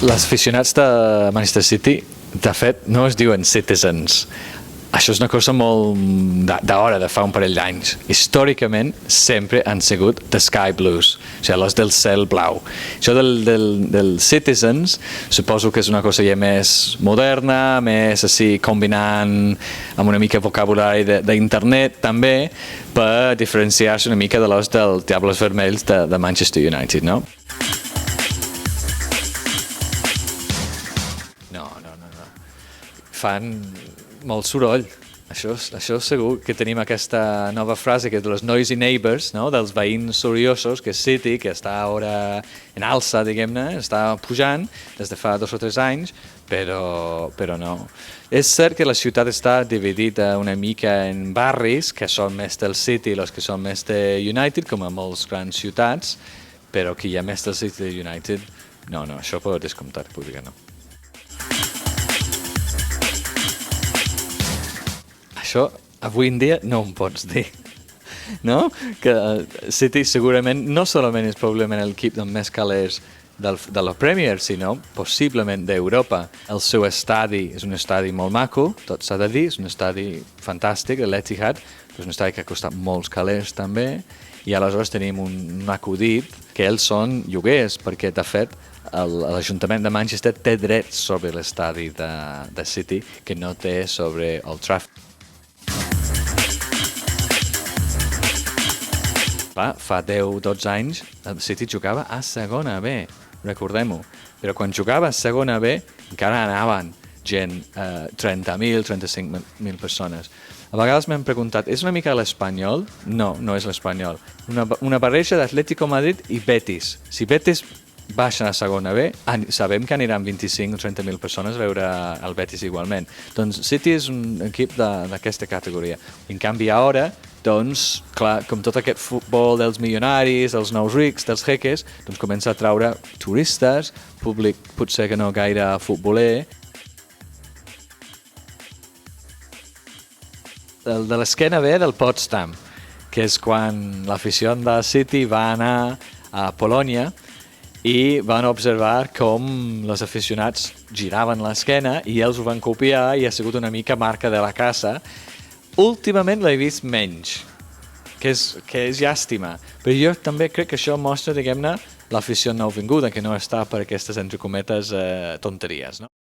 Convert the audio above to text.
Les aficionats de Manchester City, de fet, no es diuen citizens. Això és una cosa molt d'hora, de fa un parell d'anys. Històricament, sempre han sigut the Sky Blues, o sigui, els del cel blau. Això del citizens, suposo que és una cosa ja més moderna, més així combinant amb una mica vocabulari d'internet, també, per diferenciar-se una mica de l'os dels Diables Vermells de Manchester United, no? No. Fan molt soroll. Això segur que tenim aquesta nova frase que és de los noisy neighbors, no? Dels veïns sorollosos, que és City, que està ara en alça, diguem-ne, està pujant des de fa 2 o 3 anys, però no. És cert que la ciutat està dividida una mica en barris, que són més del City i els que són més de United, com a moltes grans ciutats, però qui hi ha més del City i United, no, això per descomptat, puc dir que no. Això avui en dia no em pots dir, no? Que City segurament no solament és probablement l'equip amb més calés de la Premier, sinó possiblement d'Europa. El seu estadi és un estadi molt maco, tot s'ha de dir, és un estadi fantàstic, l'Etihad, és un estadi que ha costat molts calés també, i aleshores tenim un acudit que ells són lloguers, perquè de fet l'Ajuntament de Manchester té drets sobre l'estadi de City que no té sobre Old Trafford. Fa 10-12 anys el City jugava a segona B, recordem-ho, però quan jugava a segona B encara anaven gent, 30.000, 35.000 persones. A vegades m'hem preguntat, és una mica l'Espanyol? No és l'Espanyol. Una barreja d'Atlético Madrid i Betis. Si Betis baixen a segona B, sabem que aniran 25 o 30.000 persones a veure el Betis igualment. Doncs City és un equip d'aquesta categoria. En canvi, ara, doncs, clar, com tot aquest futbol dels milionaris, dels nous rics, dels jeques, doncs comença a traure turistes, públic potser que no gaire futboler. De l'esquena B del Potsdam, que és quan l'afició de City va anar a Polònia i van observar com els aficionats giraven l'esquena i ells ho van copiar i ha sigut una mica marca de la casa. Últimament l'he vist menys, que és llàstima, però jo també crec que això mostra, diguem-ne, l'afició nouvinguda, que no està per aquestes, entre cometes, tonteries, no?